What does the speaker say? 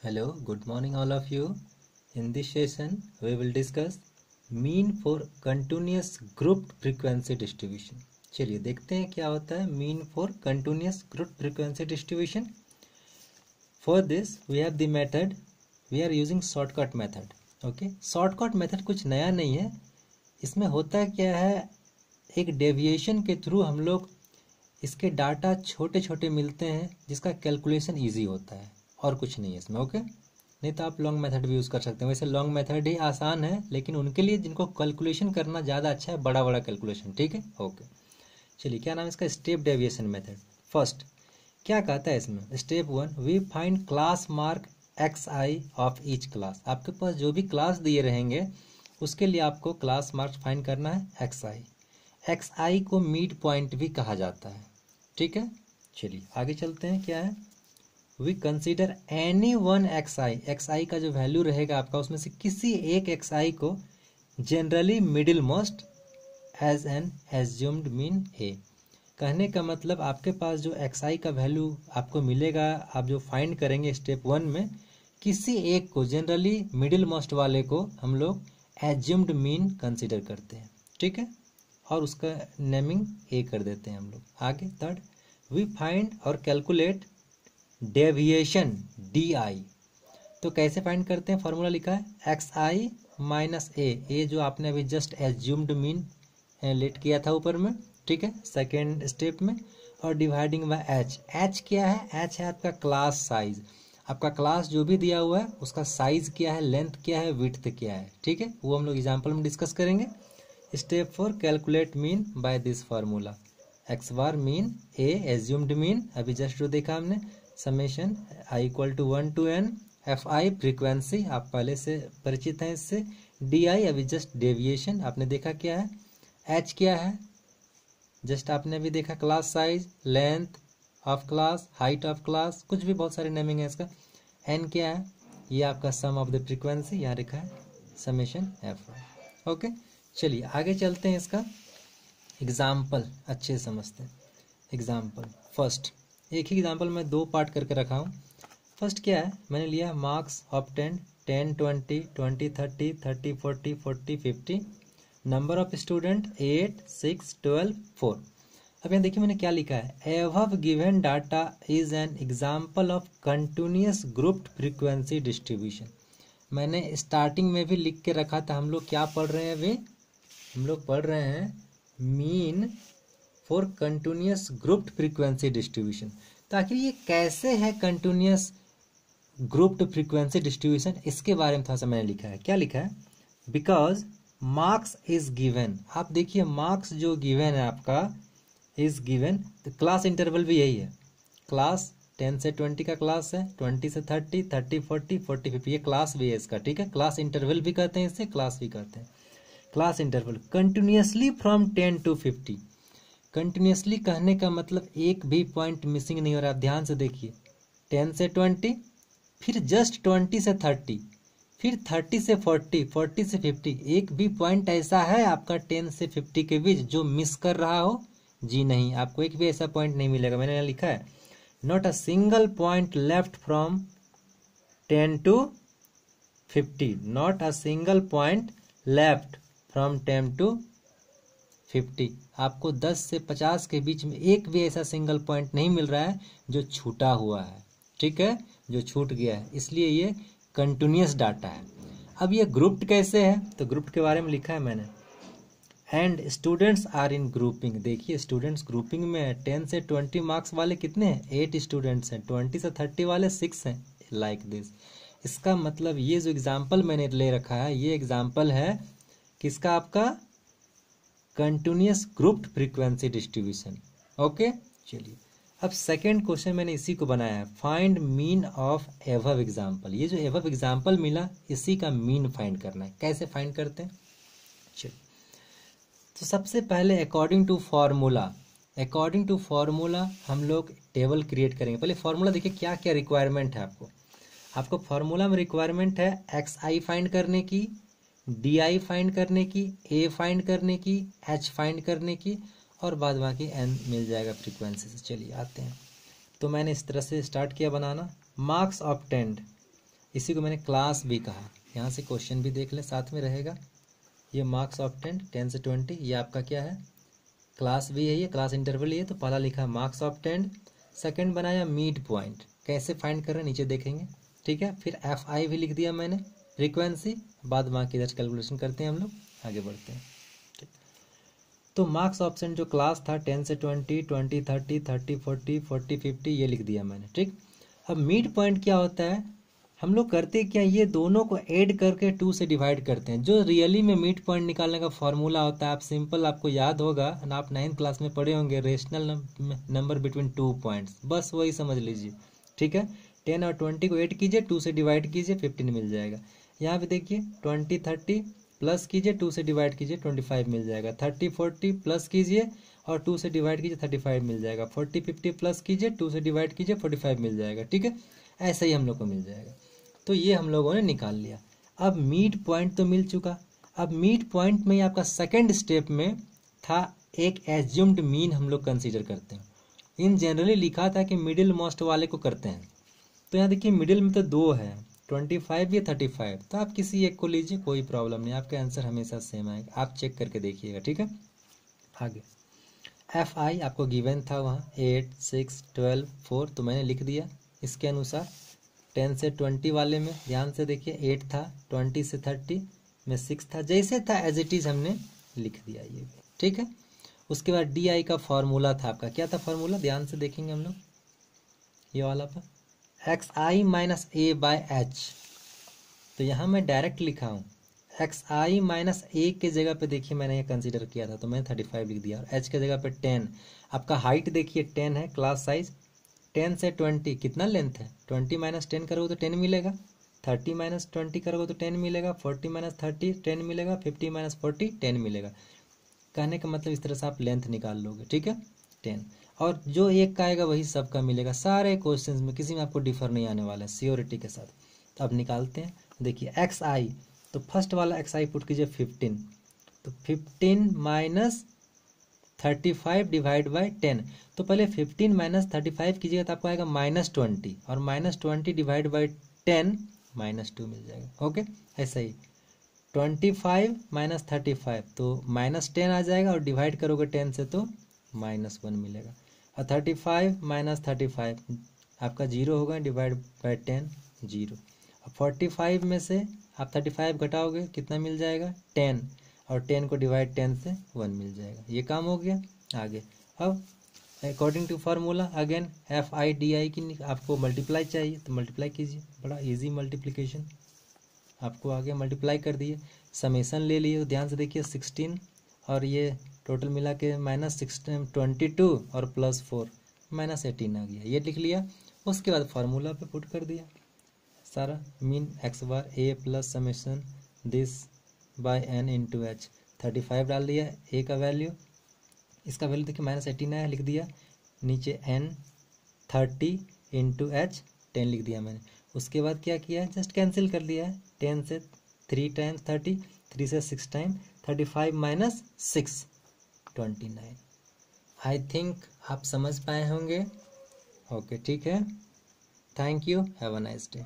Hello, good morning all of you. In this session, we will discuss mean for continuous grouped frequency distribution. चलिए देखते हैं क्या होता है mean for continuous grouped frequency distribution. For this, we have the method. We are using shortcut method. Okay, shortcut method कुछ नया नहीं है. इसमें होता क्या है, एक डेविएशन के थ्रू हम लोग इसके डाटा छोटे छोटे मिलते हैं जिसका कैलकुलेशन इजी होता है, और कुछ नहीं है इसमें. ओके, नहीं तो आप लॉन्ग मेथड भी यूज़ कर सकते हैं. वैसे लॉन्ग मेथड ही आसान है, लेकिन उनके लिए जिनको कैलकुलेशन करना ज़्यादा अच्छा है, बड़ा बड़ा कैलकुलेशन. ठीक है, ओके. चलिए, क्या नाम है इसका? Step deviation method. फर्स्ट क्या कहता है इसमें? Step 1, we find class mark xi of each class. आपके पास जो भी क्लास दिए रहेंगे उसके लिए आपको क्लास मार्क्स फाइंड करना है xi. xi को मिड पॉइंट भी कहा जाता है. ठीक है, चलिए आगे चलते हैं. क्या है? We consider any one xi का जो वैल्यू रहेगा आपका, उसमें से किसी एक xi को generally middle most as an assumed mean a. कहने का मतलब आपके पास जो xi का वैल्यू आपको मिलेगा, आप जो फाइंड करेंगे स्टेप 1 में, किसी एक को जनरली मिडिल मोस्ट वाले को हम लोग एज्यूम्ड मीन कंसिडर करते हैं. ठीक है, और उसका नेमिंग a कर देते हैं हम लोग. आगे थर्ड, वी फाइंड और कैलकुलेट डेविएशन di. तो कैसे फाइंड करते हैं? फॉर्मूला लिखा है xi माइनस a जो आपने अभी जस्ट एज्यूम्ड मीन लेट किया था ऊपर में. ठीक है, सेकेंड स्टेप में. और डिवाइडिंग बाय h क्या है? h है आपका क्लास साइज. आपका क्लास जो भी दिया हुआ है उसका साइज क्या है, लेंथ क्या है, विड्थ क्या है. ठीक है, वो हम लोग एग्जाम्पल में डिस्कस करेंगे. Step 4, calculate mean by this formula. X bar mean A assumed mean, अभी जस्ट जो देखा हमने, summation i equal to 1 to n F I frequency, आप पहले से परिचित हैं इससे. डी आई अभी जस्ट डेविएशन आपने देखा क्या है. h क्या है? जस्ट आपने अभी देखा class size, length of class, height of class, कुछ भी बहुत सारे नेमिंग है इसका. n क्या है? ये आपका सम ऑफ द फ्रीक्वेंसी, यहाँ लिखा है समेशन एफ आई. ओके, चलिए आगे चलते हैं. इसका एग्जाम्पल अच्छे से समझते हैं. एग्जाम्पल फर्स्ट, एक ही एग्जाम्पल में दो पार्ट करके रखा हूँ. फर्स्ट क्या है? मैंने लिया marks obtained 10, 20, 20, 30, 30, 40, 40, 50. Number of student 8, 6, 12, 4. अब यहाँ देखिए मैंने क्या लिखा है. Above given data is an example of continuous grouped frequency distribution. मैंने स्टार्टिंग में भी लिख के रखा था. हम लोग क्या पढ़ रहे हैं अभी? हम लोग पढ़ रहे हैं mean for continuous grouped frequency distribution. तो आखिर ये कैसे है कंटिन्यूअस ग्रुप्ड फ्रीक्वेंसी डिस्ट्रीब्यूशन, इसके बारे में थोड़ा सा मैंने लिखा है. क्या लिखा है? Because marks is given. आप देखिए मार्क्स जो गिवन है आपका इज गिवन, तो क्लास इंटरवल भी यही है. क्लास 10 से 20 का क्लास है, 20 से 30, 30, 40, 40, 50, ये क्लास भी है इसका. ठीक है, क्लास इंटरवल भी कहते हैं इससे, क्लास भी कहते हैं. Class interval continuously from 10 to 50. Continuously कहने का मतलब एक भी पॉइंट मिसिंग नहीं हो रहा. आप ध्यान से देखिए, 10 से 20, फिर जस्ट 20 से 30, फिर 30 से 40, 40 से 50. एक भी पॉइंट ऐसा है आपका 10 से 50 के बीच जो मिस कर रहा हो? जी नहीं, आपको एक भी ऐसा पॉइंट नहीं मिलेगा. मैंने यहाँ लिखा है not a single point left from 10 to 50. Not a single point left from 10 to 50. आपको 10 से 50 के बीच में एक भी ऐसा सिंगल पॉइंट नहीं मिल रहा है जो छूटा हुआ है. ठीक है, जो छूट गया है, इसलिए ये कंटिन्यूअस डाटा है. अब ये ग्रुप्ड कैसे है? तो ग्रुप्ड के बारे में लिखा है मैंने. And students are in grouping. देखिए स्टूडेंट्स ग्रुपिंग में है. 10 से 20 मार्क्स वाले कितने हैं? 8 स्टूडेंट्स हैं. 20 से 30 वाले 6 हैं. Like this. इसका मतलब ये जो एग्जाम्पल मैंने ले रखा है, ये एग्जाम्पल है किसका? आपका continuous grouped frequency distribution. Okay, चलिए अब सेकेंड क्वेश्चन मैंने इसी को बनाया है. Find mean of above example. ये जो एबव एग्जाम्पल मिला, इसी का मीन फाइंड करना है. कैसे फाइंड करते हैं? चलिए, तो सबसे पहले अकॉर्डिंग टू फार्मूला हम लोग टेबल क्रिएट करेंगे. पहले फार्मूला देखिए क्या क्या रिक्वायरमेंट है आपको फार्मूला में रिक्वायरमेंट है xi फाइंड करने की, di फाइंड करने की, a फाइंड करने की, h फाइंड करने की, और बाद बाकी n मिल जाएगा फ्रीक्वेंसी से. चलिए आते हैं. तो मैंने इस तरह से स्टार्ट किया बनाना. मार्क्स ऑब्टेन्ड इसी को मैंने क्लास भी कहा। यहाँ से क्वेश्चन भी देख ले, साथ में रहेगा। ये मार्क्स ऑब्टेन्ड 10 से 20, ये आपका क्या है, क्लास भी है, ये क्लास इंटरवल ही है। तो पहला लिखा मार्क्स ऑब्टेन्ड, सेकंड बनाया मिड पॉइंट। कैसे फाइंड कर रहे हैं नीचे देखेंगे, ठीक है। फिर FI भी लिख दिया मैंने, फ्रीक्वेंसी, बाद बाकी इधर कैलकुलेशन करते हैं हम लोग, आगे बढ़ते हैं। तो मार्क्स ऑप्शन जो क्लास था 10 से 20, 20, 30, 30, 40, 40, 50, ये लिख दिया मैंने, ठीक। अब मिड पॉइंट क्या होता है, हम लोग करते क्या, ये दोनों को ऐड करके 2 से डिवाइड करते हैं। जो रियली में मिड पॉइंट निकालने का फॉर्मूला होता है, आप सिंपल, आपको याद होगा, आप 9th क्लास में पढ़े होंगे, रेशनल नंबर बिटवीन 2 पॉइंट्स, बस वही समझ लीजिए, ठीक है। 10 और 20 को ऐड कीजिए, 2 से डिवाइड कीजिए, 15 मिल जाएगा। यहाँ पे देखिए 20, 30 प्लस कीजिए, 2 से डिवाइड कीजिए, 25 मिल जाएगा। 30, 40 प्लस कीजिए और 2 से डिवाइड कीजिए, 35 मिल जाएगा। 40, 50 प्लस कीजिए, 2 से डिवाइड कीजिए, 45 मिल जाएगा, ठीक है। ऐसा ही हम लोग को मिल जाएगा। तो ये हम लोगों ने निकाल लिया। अब मिड पॉइंट तो मिल चुका। अब मिड पॉइंट में आपका सेकेंड स्टेप में था एक एज्यूम्ड मीन हम लोग कंसीडर करते हैं। इन जनरली लिखा था कि मिडिल मोस्ट वाले को करते हैं। तो यहाँ देखिए मिडिल में तो 2 है, 25 या 35, तो आप किसी एक को लीजिए, कोई प्रॉब्लम नहीं, आपका आंसर हमेशा सेम आएगा। आप चेक करके देखिएगा, ठीक है। आगे FI आपको गिवन था वहाँ 8, 6, 12, 4, तो मैंने लिख दिया इसके अनुसार। 10 से 20 वाले में ध्यान से देखिए 8 था, 20 से 30 में 6 था, जैसे था एज इट इज हमने लिख दिया ये भी, ठीक है। उसके बाद DI का फॉर्मूला था आपका, क्या था फॉर्मूला, ध्यान से देखेंगे हम लोग, ये वाला पर XI माइनस A/H। तो यहाँ मैं डायरेक्ट लिखा हूँ XI माइनस A के जगह पे देखिए मैंने ये कंसीडर किया था, तो मैंने 35 लिख दिया, और H के जगह पे 10। आपका हाइट देखिए 10 है, क्लास साइज 10 से 20 कितना लेंथ है, 20 माइनस 10 करोगे तो 10 मिलेगा, 30 माइनस 20 करोगे तो 10 मिलेगा, 40 माइनस 30 10 मिलेगा, 50 माइनस 40 10 मिलेगा। कहने का मतलब इस तरह से आप लेंथ निकाल लोगे, ठीक है, 10। और जो एक का आएगा वही सबका मिलेगा, सारे क्वेश्चंस में किसी में आपको डिफर नहीं आने वाला है, सियोरिटी के साथ। तो अब निकालते हैं, देखिए XI, तो फर्स्ट वाला XI पुट कीजिए 15, तो 15 माइनस 35 डिवाइड बाई 10। तो पहले 15 माइनस 35 कीजिएगा तो आपको आएगा -20, और -20 डिवाइड बाई 10 -2 मिल जाएगा। ओके, ऐसा ही 25 माइनस 35 तो -10 आ जाएगा, और डिवाइड करोगे 10 से तो -1 मिलेगा। और 35 माइनस 35 आपका 0 होगा, डिवाइड बाई 10 0। और 45 में से आप 35 घटाओगे कितना मिल जाएगा 10, और 10 को डिवाइड 10 से 1 मिल जाएगा। ये काम हो गया। आगे अब according to formula again FI/DI की आपको मल्टीप्लाई चाहिए, तो मल्टीप्लाई कीजिए, बड़ा इजी मल्टीप्लिकेशन आपको आगे मल्टीप्लाई कर दिए, समेसन ले लिए। तो ध्यान से देखिए 16 और ये टोटल मिला के -16 22 और +4 -18 आ गया, ये लिख लिया। उसके बाद फार्मूला पे पुट कर दिया सारा, mean x bar A plus summation this by n into H। 35 डाल दिया A का वैल्यू, इसका वैल्यू देखिए -18 आया, लिख दिया। नीचे n 30 इंटू H 10 लिख दिया मैंने। उसके बाद क्या किया है, जस्ट कैंसिल कर दिया है। 10 से 3 टाइम्स 30, 3 से 6 टाइम 35 माइनस 6 29। आई थिंक आप समझ पाए होंगे। ओके, ठीक है, thank you, have a nice day.